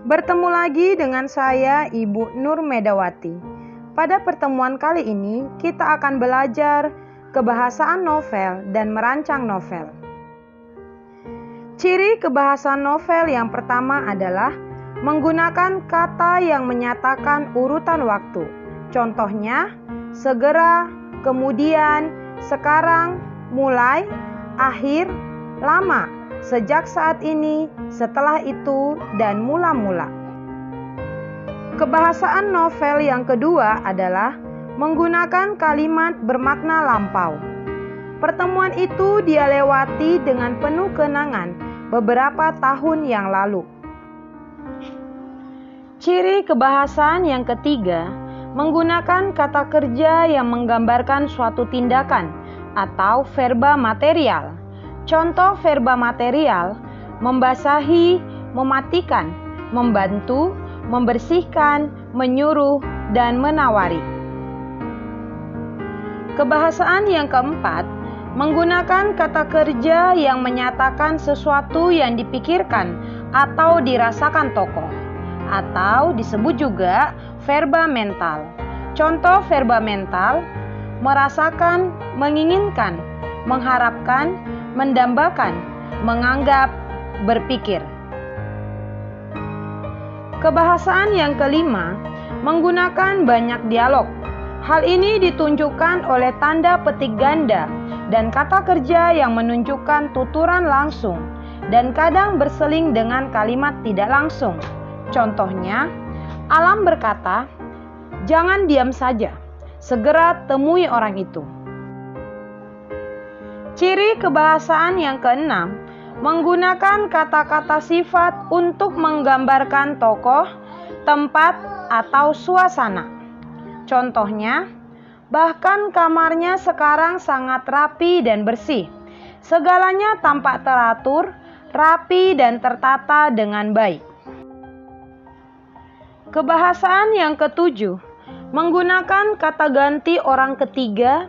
Bertemu lagi dengan saya, Ibu Nur Medawati. Pada pertemuan kali ini, kita akan belajar kebahasaan novel dan merancang novel. Ciri kebahasaan novel yang pertama adalah menggunakan kata yang menyatakan urutan waktu. Contohnya, segera, kemudian, sekarang, mulai, akhir, lama, sejak saat ini, setelah itu, dan mula-mula. Kebahasaan novel yang kedua adalah menggunakan kalimat bermakna lampau. Pertemuan itu dia lewati dengan penuh kenangan beberapa tahun yang lalu. Ciri kebahasaan yang ketiga, menggunakan kata kerja yang menggambarkan suatu tindakan atau verba material. Contoh verba material, membasahi, mematikan, membantu, membersihkan, menyuruh, dan menawari. Kebahasaan yang keempat, menggunakan kata kerja yang menyatakan sesuatu yang dipikirkan atau dirasakan tokoh, atau disebut juga verba mental. Contoh verba mental, merasakan, menginginkan, mengharapkan, mendambakan, menganggap, berpikir. Kebahasaan yang kelima, menggunakan banyak dialog. Hal ini ditunjukkan oleh tanda petik ganda dan kata kerja yang menunjukkan tuturan langsung dan kadang berseling dengan kalimat tidak langsung. Contohnya, Alam berkata, "Jangan diam saja, segera temui orang itu." Ciri kebahasaan yang keenam, menggunakan kata-kata sifat untuk menggambarkan tokoh, tempat, atau suasana. Contohnya, bahkan kamarnya sekarang sangat rapi dan bersih. Segalanya tampak teratur, rapi, dan tertata dengan baik. Kebahasaan yang ketujuh, menggunakan kata ganti orang ketiga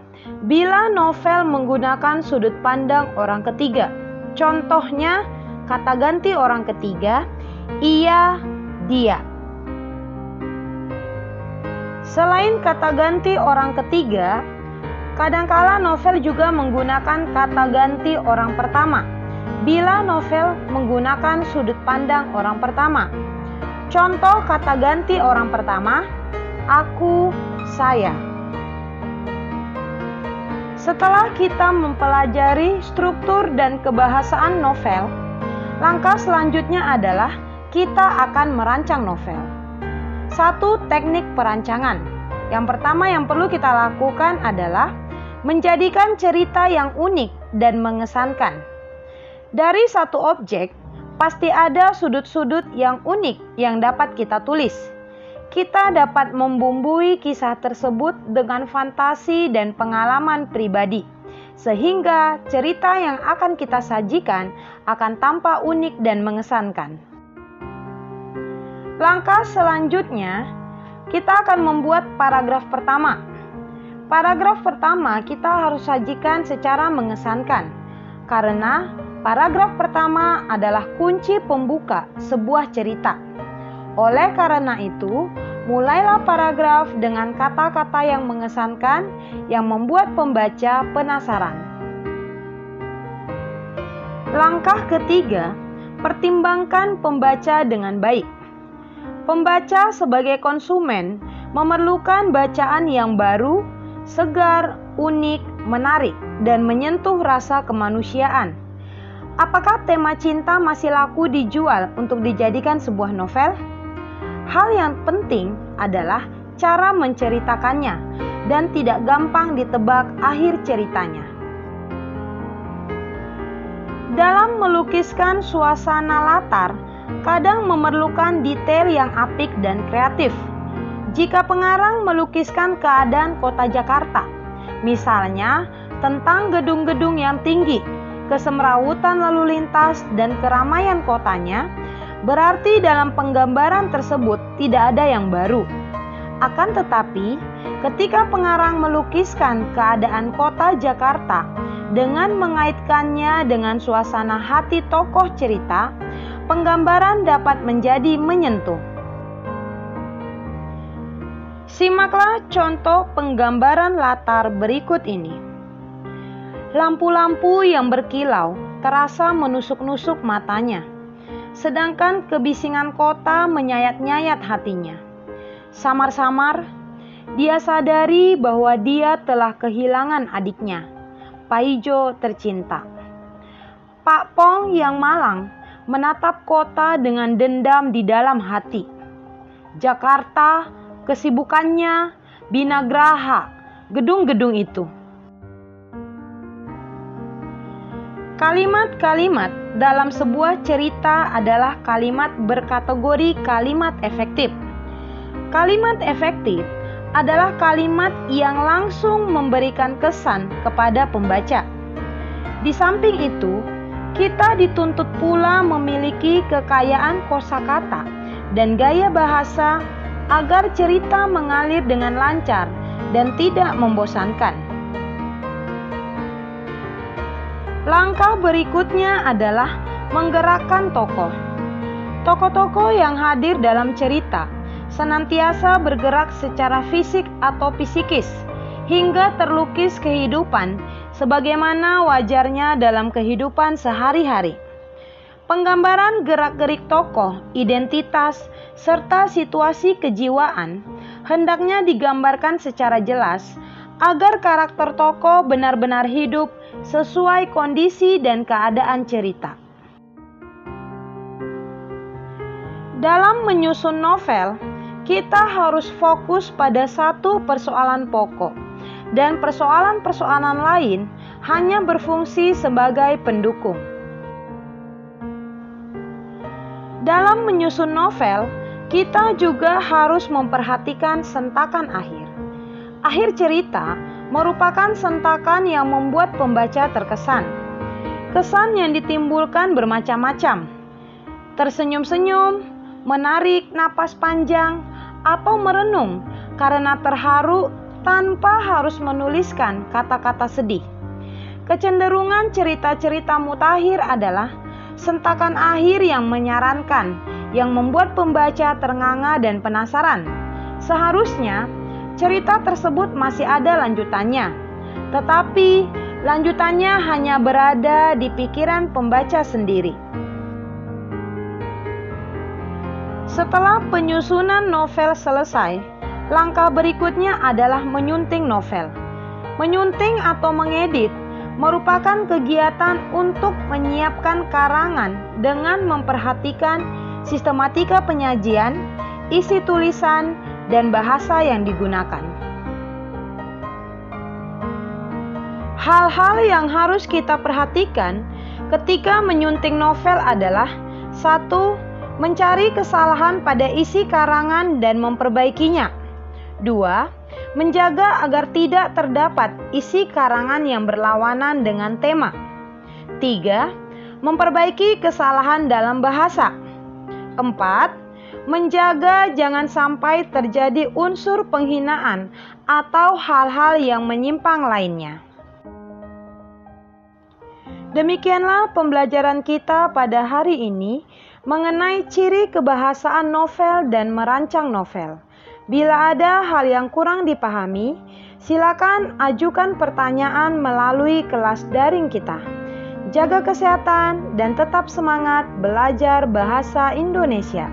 bila novel menggunakan sudut pandang orang ketiga. Contohnya, kata ganti orang ketiga, ia, dia. Selain kata ganti orang ketiga, kadangkala novel juga menggunakan kata ganti orang pertama bila novel menggunakan sudut pandang orang pertama. Contoh kata ganti orang pertama, aku, saya. Setelah kita mempelajari struktur dan kebahasaan novel, langkah selanjutnya adalah kita akan merancang novel. 1. Teknik perancangan. Yang pertama yang perlu kita lakukan adalah menjadikan cerita yang unik dan mengesankan. Dari satu objek, pasti ada sudut-sudut yang unik yang dapat kita tulis. Kita dapat membumbui kisah tersebut dengan fantasi dan pengalaman pribadi, sehingga cerita yang akan kita sajikan akan tampak unik dan mengesankan. Langkah selanjutnya, kita akan membuat paragraf pertama. Paragraf pertama kita harus sajikan secara mengesankan, karena paragraf pertama adalah kunci pembuka sebuah cerita. Oleh karena itu, mulailah paragraf dengan kata-kata yang mengesankan yang membuat pembaca penasaran. Langkah ketiga, pertimbangkan pembaca dengan baik. Pembaca sebagai konsumen memerlukan bacaan yang baru, segar, unik, menarik, dan menyentuh rasa kemanusiaan. Apakah tema cinta masih laku dijual untuk dijadikan sebuah novel? Hal yang penting adalah cara menceritakannya dan tidak gampang ditebak akhir ceritanya. Dalam melukiskan suasana latar, kadang memerlukan detail yang apik dan kreatif. Jika pengarang melukiskan keadaan kota Jakarta, misalnya tentang gedung-gedung yang tinggi, kesemrawutan lalu lintas, dan keramaian kotanya, berarti dalam penggambaran tersebut tidak ada yang baru. Akan tetapi, ketika pengarang melukiskan keadaan kota Jakarta dengan mengaitkannya dengan suasana hati tokoh cerita, penggambaran dapat menjadi menyentuh. Simaklah contoh penggambaran latar berikut ini. Lampu-lampu yang berkilau terasa menusuk-nusuk matanya, sedangkan kebisingan kota menyayat-nyayat hatinya. Samar-samar, dia sadari bahwa dia telah kehilangan adiknya, Paijo tercinta. Pak Pong yang malang menatap kota dengan dendam di dalam hati. Jakarta, kesibukannya, binagraha, gedung-gedung itu. Kalimat-kalimat dalam sebuah cerita adalah kalimat berkategori kalimat efektif. Kalimat efektif adalah kalimat yang langsung memberikan kesan kepada pembaca. Di samping itu, kita dituntut pula memiliki kekayaan kosakata dan gaya bahasa agar cerita mengalir dengan lancar dan tidak membosankan. Langkah berikutnya adalah menggerakkan tokoh. Tokoh-tokoh yang hadir dalam cerita senantiasa bergerak secara fisik atau psikis hingga terlukis kehidupan sebagaimana wajarnya dalam kehidupan sehari-hari. Penggambaran gerak-gerik tokoh, identitas, serta situasi kejiwaan hendaknya digambarkan secara jelas agar karakter tokoh benar-benar hidup sesuai kondisi dan keadaan cerita. Dalam menyusun novel, kita harus fokus pada satu persoalan pokok, dan persoalan-persoalan lain hanya berfungsi sebagai pendukung. Dalam menyusun novel, kita juga harus memperhatikan sentakan akhir. Akhir cerita merupakan sentakan yang membuat pembaca terkesan. Kesan yang ditimbulkan bermacam-macam. Tersenyum-senyum, menarik napas panjang, atau merenung karena terharu tanpa harus menuliskan kata-kata sedih. Kecenderungan cerita-cerita mutakhir adalah sentakan akhir yang menyarankan, yang membuat pembaca ternganga dan penasaran. Seharusnya cerita tersebut masih ada lanjutannya, tetapi lanjutannya hanya berada di pikiran pembaca sendiri. Setelah penyusunan novel selesai, langkah berikutnya adalah menyunting novel. Menyunting atau mengedit merupakan kegiatan untuk menyiapkan karangan dengan memperhatikan sistematika penyajian, isi tulisan, dan bahasa yang digunakan. Hal-hal yang harus kita perhatikan ketika menyunting novel adalah: 1. Mencari kesalahan pada isi karangan dan memperbaikinya. 2. Menjaga agar tidak terdapat isi karangan yang berlawanan dengan tema. 3. Memperbaiki kesalahan dalam bahasa. 4. Menjaga jangan sampai terjadi unsur penghinaan atau hal-hal yang menyimpang lainnya. Demikianlah pembelajaran kita pada hari ini mengenai ciri kebahasaan novel dan merancang novel. Bila ada hal yang kurang dipahami, silakan ajukan pertanyaan melalui kelas daring kita. Jaga kesehatan dan tetap semangat belajar bahasa Indonesia.